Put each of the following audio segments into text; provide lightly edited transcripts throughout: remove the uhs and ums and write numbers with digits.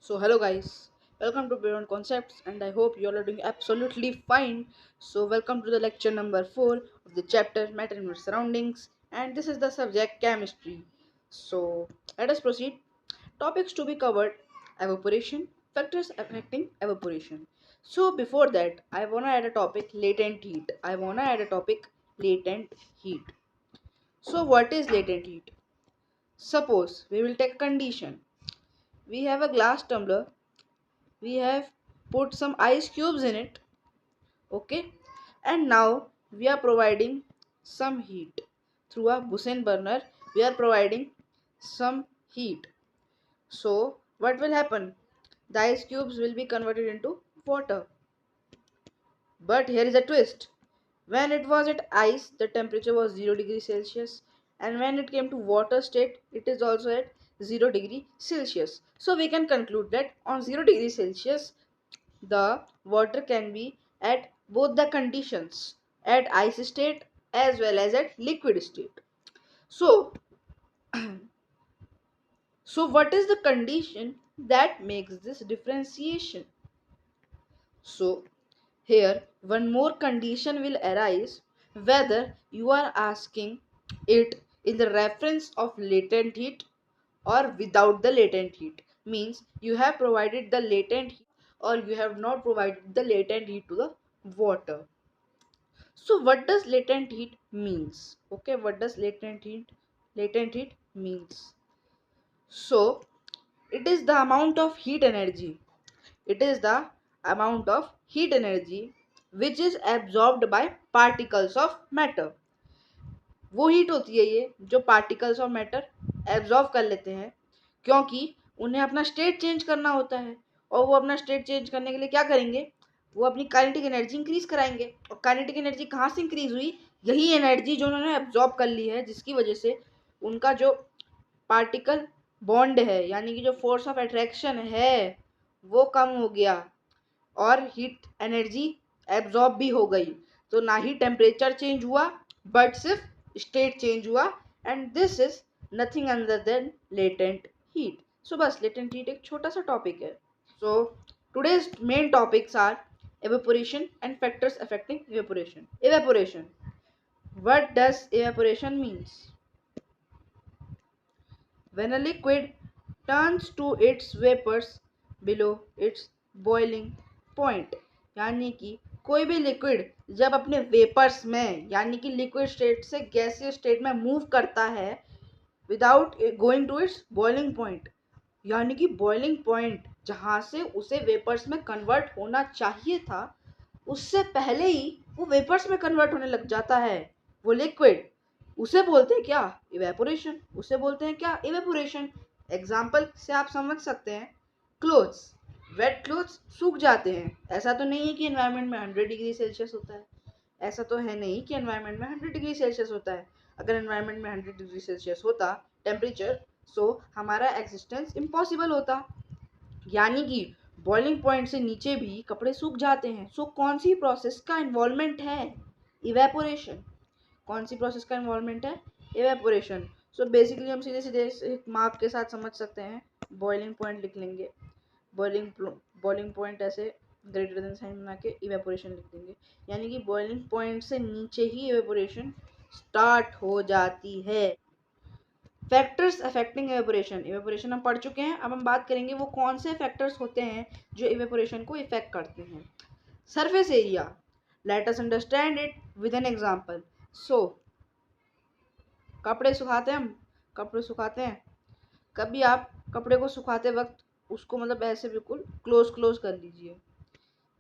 So hello guys, welcome to Beyond Concepts and I hope you all are doing absolutely fine. So welcome to the lecture number 4 of the chapter Matter in Your Surroundings and this is the subject chemistry. So let us proceed. Topics to be covered: evaporation, factors affecting evaporation. So before that I wanna add a topic latent heat. So what is latent heat? Suppose we will take condition. We have a glass tumbler, we have put some ice cubes in it, okay, and now we are providing some heat through a Bunsen burner. We are providing some heat. So what will happen? The ice cubes will be converted into water. But here is a twist. When it was at ice, the temperature was 0 degree Celsius, and when it came to water state, it is also at 0 degree Celsius. So we can conclude that on 0 degree Celsius the water can be at both the conditions, at ice state as well as at liquid state. So, so what is the condition that makes this differentiation? So, here one more condition will arise, whether you are asking it in the reference of latent heat or without the latent heat. Means you have provided the latent heat or you have not provided the latent heat to the water. So what does latent heat means? Okay, what does latent heat means? So it is the amount of heat energy. It is the amount of heat energy which is absorbed by particles of matter. वो heat होती है ये जो particles of matter absorb कर लेते हैं, क्योंकि उन्हें अपना स्टेट चेंज करना होता है और वो अपना स्टेट चेंज करने के लिए क्या करेंगे? वो अपनी काइनेटिक एनर्जी इंक्रीज कराएंगे। और काइनेटिक एनर्जी कहाँ से इंक्रीज हुई? यही एनर्जी जो उन्होंने एब्जॉर्ब कर ली है, जिसकी वजह से उनका जो पार्टिकल बॉन्ड है यानी कि जो फोर्स ऑफ अट्रैक्शन है वो कम हो गया और हीट एनर्जी एब्जॉर्ब भी हो गई। तो ना ही टेम्परेचर चेंज हुआ बट सिर्फ स्टेट चेंज हुआ, and this is nothing other than latent heat. So बस लेटेंट हीट एक छोटा सा टॉपिक है। So today's main topics are evaporation and factors affecting evaporation. Evaporation. What does evaporation means? When a liquid turns to its vapors below its boiling point, यानी कि कोई भी liquid जब अपने वेपर्स में यानी कि लिक्विड स्टेट से गैसीय स्टेट में मूव करता है without going to its boiling point, यानी कि बॉइलिंग पॉइंट जहाँ से उसे वेपर्स में कन्वर्ट होना चाहिए था उससे पहले ही वो वेपर्स में कन्वर्ट होने लग जाता है वो लिक्विड, उसे बोलते हैं क्या? इवेपोरेशन। उसे बोलते हैं क्या? इवेपोरेशन। एग्जाम्पल से आप समझ सकते हैं, क्लोथ्स, वेट क्लोथ्स सूख जाते हैं। ऐसा तो नहीं है कि एनवायरनमेंट में 100 डिग्री सेल्सियस होता है, ऐसा तो है नहीं कि एनवायरनमेंट में 100 डिग्री सेल्सियस होता है। अगर एनवायरनमेंट में 100 डिग्री सेल्सियस होता टेम्परेचर, सो हमारा एग्जिस्टेंस इम्पॉसिबल होता। यानी कि बॉइलिंग पॉइंट से नीचे भी कपड़े सूख जाते हैं। सो कौन सी प्रोसेस का इन्वॉल्वमेंट है? इवेपोरेशन। कौन सी प्रोसेस का इन्वॉल्वमेंट है? इवेपोरेशन। सो बेसिकली हम सीधे सीधे मार्क के साथ समझ सकते हैं, बॉइलिंग पॉइंट लिख लेंगे, बॉइलिंग पॉइंट ऐसे ग्रेटर देन साइन बना के इवेपोरेशन लिख देंगे, यानी कि बॉइलिंग पॉइंट से नीचे ही इवेपोरेशन स्टार्ट हो जाती है। Factors affecting evaporation. इवेपोरेशन हम पढ़ चुके हैं, अब हम बात करेंगे वो कौन से फैक्टर्स होते हैं जो इवेपोरेशन को इफेक्ट करते हैं। Surface area, let us understand it with an example. So कपड़े सुखाते हैं हम, कपड़े सुखाते हैं, कभी आप कपड़े को सुखाते वक्त उसको मतलब ऐसे बिल्कुल क्लोज कर लीजिए,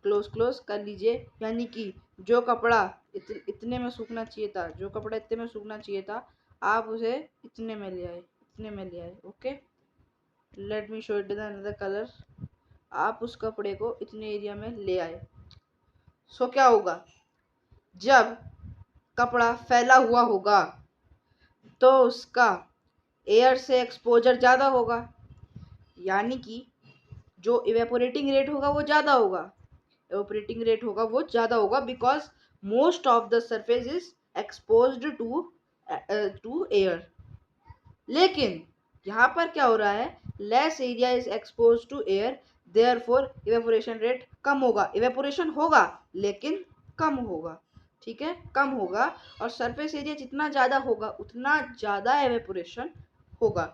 क्लोज कर लीजिए, यानी कि जो कपड़ा इतने में सूखना चाहिए था, जो कपड़ा इतने में सूखना चाहिए था, आप उसे इतने में ले आए, इतने में ले आए। Okay, let me show it the another colour. आप उस कपड़े को इतने एरिया में ले आए। सो क्या होगा? जब कपड़ा फैला हुआ होगा तो उसका एयर से एक्सपोजर ज़्यादा होगा, यानी कि जो इवेपोरेटिंग रेट होगा वो ज़्यादा होगा, इवेपोरेटिंग रेट होगा वो ज़्यादा होगा because most of the surface is exposed to air. लेकिन यहाँ पर क्या हो रहा है? Less area is expose to air, therefore evaporation rate कम होगा। इवेपोरेशन होगा लेकिन कम होगा, ठीक है, कम होगा। और सरफेस एरिया जितना ज़्यादा होगा उतना ज़्यादा इवेपोरेशन होगा,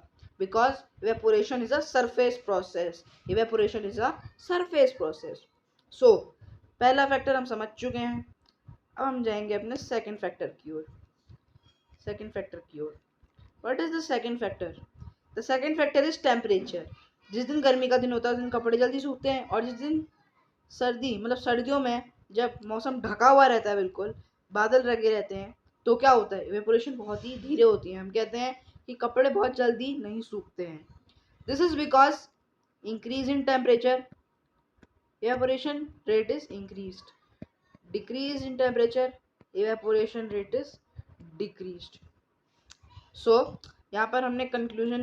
because evaporation is a surface process. Evaporation is a surface process. So पहला फैक्टर हम समझ चुके हैं। अब हम जाएंगे अपने सेकंड फैक्टर की ओर। सेकंड फैक्टर की ओर, what is the second factor? The second factor is temperature. जिस दिन गर्मी का दिन होता है उस दिन कपड़े जल्दी सूखते हैं, और जिस दिन सर्दी मतलब सर्दियों में जब मौसम ढका हुआ रहता है, बिल्कुल बादल लगे रहते हैं, तो क्या होता है, इवेपोरेशन बहुत ही धीरे होती है। हम कहते हैं कि कपड़े बहुत जल्दी नहीं सूखते हैं। This is because increase in temperature, evaporation rate is increased. Decrease in temperature, evaporation rate is decreased. So यहाँ पर हमने कंक्लूजन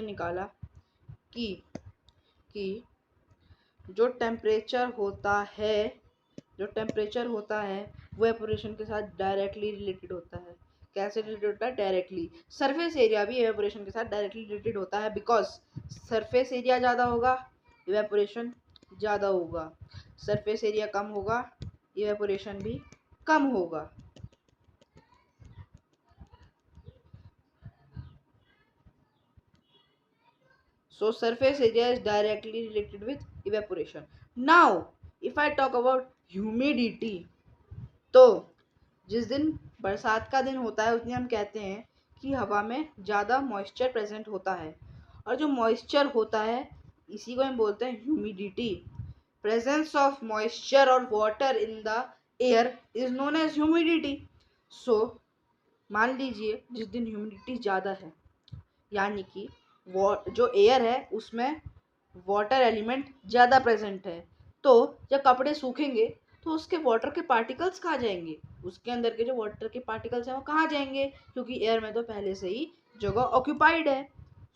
निकाला, कि जो टेम्परेचर होता है वो एवेपोरेशन के साथ डायरेक्टली रिलेटेड होता है। कैसे रिलेटेड होता है? डायरेक्टली। सरफेस एरिया भी एवेपोरेशन के साथ डायरेक्टली रिलेटेड होता है, बिकॉज सरफेस एरिया ज़्यादा होगा, इवेपोरेशन ज़्यादा होगा। सरफेस एरिया कम होगा, इवेपोरेशन भी कम होगा। So surface area is directly related with evaporation. Now, if I talk about humidity, तो जिस दिन बरसात का दिन होता है उस दिन हम कहते हैं कि हवा में ज़्यादा मॉइस्चर प्रेजेंट होता है, और जो मॉइस्चर होता है इसी को हम बोलते हैं ह्यूमिडिटी। प्रेजेंस ऑफ मॉइस्चर और water in the air is known as humidity. So मान लीजिए जिस दिन ह्यूमिडिटी ज़्यादा है, यानी कि जो एयर है उसमें वाटर एलिमेंट ज़्यादा प्रेजेंट है, तो जब कपड़े सूखेंगे तो उसके वाटर के पार्टिकल्स कहाँ जाएंगे? उसके अंदर के जो वाटर के पार्टिकल्स हैं वो कहाँ जाएंगे? क्योंकि एयर में तो पहले से ही जगह ऑक्यूपाइड है।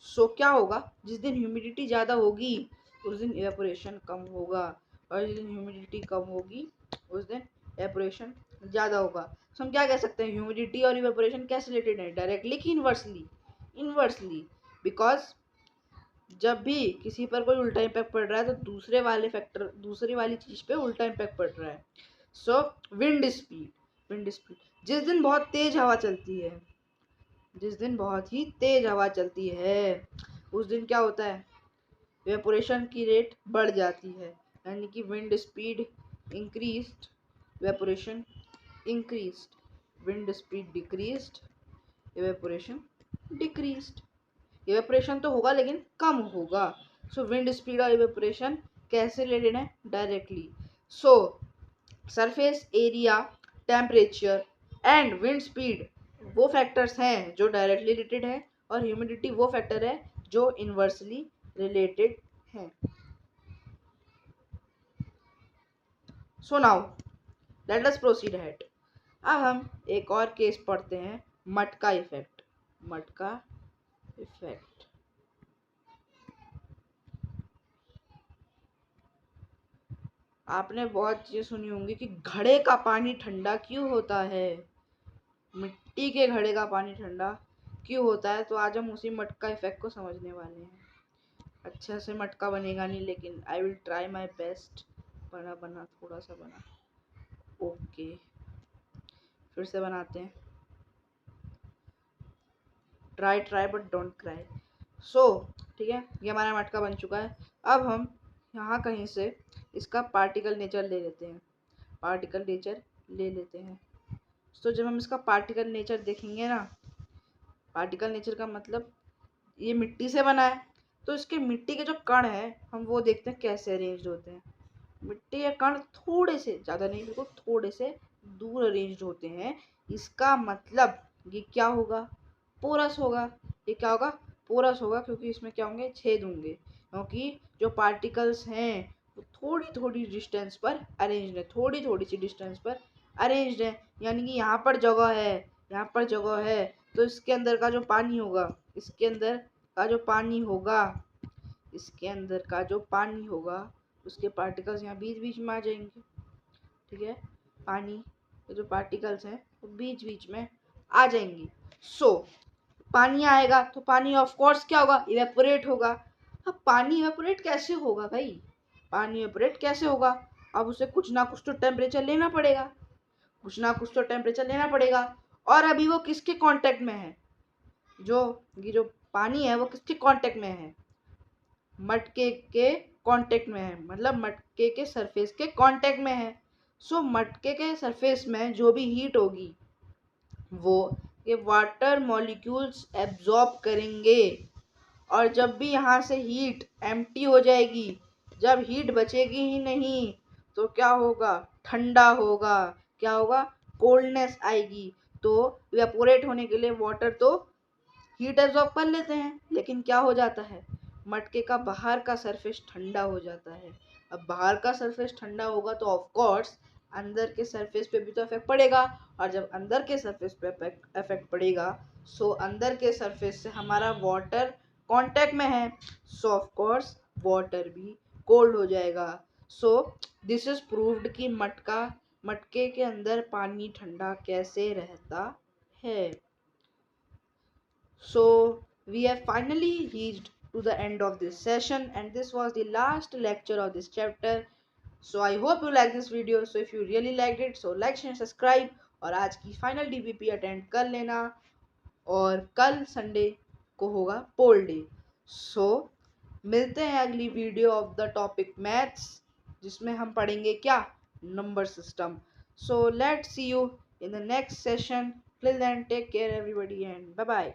सो क्या होगा, जिस दिन ह्यूमिडिटी ज़्यादा होगी उस दिन इवेपोरेशन कम होगा, और जिस दिन ह्यूमिडिटी कम होगी उस दिन इवेपोरेशन ज़्यादा होगा। सो हम क्या कह सकते हैं, ह्यूमिडिटी और इवेपोरेशन कैसे रिलेटेड है? डायरेक्टली कि इन्वर्सली? इन्वर्सली, बिकॉज जब भी किसी पर कोई उल्टा इम्पैक्ट पड़ रहा है तो दूसरी वाली चीज पे उल्टा इम्पैक्ट पड़ रहा है। सो विंड स्पीड, जिस दिन बहुत तेज हवा चलती है उस दिन क्या होता है, इवेपोरेशन की रेट बढ़ जाती है, यानी कि wind speed increased, evaporation increased. Wind speed decreased, evaporation decreased. Evaporation तो होगा लेकिन कम होगा। सो विंड स्पीड और इवेपोरेशन कैसे रिलेटेड है? Directly. So surface area, temperature and wind speed वो फैक्टर्स हैं जो डायरेक्टली रिलेटेड है, और ह्यूमिडिटी वो फैक्टर है जो इन्वर्सली रिलेटेड है। So now let us proceed ahead. अब हम एक और केस पढ़ते हैं, मटका इफेक्ट। आपने बहुत चीज़ें सुनी होंगी कि घड़े का पानी ठंडा क्यों होता है, मिट्टी के घड़े का पानी ठंडा क्यों होता है। तो आज हम उसी मटका इफेक्ट को समझने वाले हैं। अच्छा से मटका बनेगा नहीं, लेकिन I will try my best. बना थोड़ा सा बना। ओके, फिर से बनाते हैं। Try but don't cry. So ठीक है, ये हमारा मटका बन चुका है। अब हम यहाँ कहीं से इसका पार्टिकल नेचर ले लेते हैं। तो जब हम इसका पार्टिकल नेचर देखेंगे ना, पार्टिकल नेचर का मतलब ये मिट्टी से बना है, तो इसके मिट्टी के जो कण है हम वो देखते हैं कैसे अरेंज होते हैं। मिट्टी के कण थोड़े से, ज़्यादा नहीं, बिल्कुल थोड़े से दूर अरेंज होते हैं। इसका मतलब ये क्या होगा, पोरस होगा। ये क्या होगा, पोरस होगा, क्योंकि इसमें क्या होंगे, छेद होंगे, क्योंकि जो पार्टिकल्स हैं वो थोड़ी थोड़ी डिस्टेंस पर अरेंज्ड है, थोड़ी थोड़ी सी डिस्टेंस पर अरेंज्ड है। यानी कि यहाँ पर जगह है, तो इसके अंदर का जो पानी होगा, उसके पार्टिकल्स यहाँ बीच बीच में आ जाएंगे। ठीक है, पानी के जो पार्टिकल्स हैं वो बीच बीच में आ जाएंगी। सो पानी आएगा तो पानी ऑफ कोर्स क्या होगा, इवेपोरेट होगा। अब पानी इवेपोरेट कैसे होगा भाई, पानी इवेपोरेट कैसे होगा? अब उसे कुछ ना कुछ तो टेम्परेचर लेना पड़ेगा, कुछ ना कुछ तो टेम्परेचर लेना पड़ेगा। और अभी वो किसके कांटेक्ट में है, जो ये जो पानी है वो किसके कांटेक्ट में है, मटके के कांटेक्ट में है, मतलब मटके के सरफेस के कांटेक्ट में है। सो मटके के सरफेस में जो भी हीट होगी वो ये वाटर मॉलिक्यूल्स एब्जॉर्ब करेंगे। और जब भी यहाँ से हीट एम्प्टी हो जाएगी, जब हीट बचेगी ही नहीं, तो क्या होगा, ठंडा होगा। क्या होगा, कोल्डनेस आएगी। तो इवेपोरेट होने के लिए वाटर तो हीट एब्जॉर्ब कर लेते हैं, लेकिन क्या हो जाता है, मटके का बाहर का सरफेस ठंडा हो जाता है। अब बाहर का सरफेस ठंडा होगा तो ऑफ कोर्स अंदर के सरफेस पे भी तो इफेक्ट पड़ेगा। और जब अंदर के सरफेस पे इफेक्ट पड़ेगा, सो अंदर के सरफेस से हमारा वाटर कांटेक्ट में है, सो ऑफ कोर्स वाटर भी कोल्ड हो जाएगा। सो दिस इज प्रूव्ड कि मटके के अंदर पानी ठंडा कैसे रहता है। So, we have finally reached to the end of this session, and this was the last lecture of this chapter. So, I hope you like this video. So, if you really liked it, so like, share, subscribe. और आज की final DBP attend कर लेना। और कल Sunday को होगा poll day. सो मिलते हैं अगली video of the topic maths, जिसमें हम पढ़ेंगे क्या, number system. So let's see you in the next session. Till then, take care everybody and bye bye.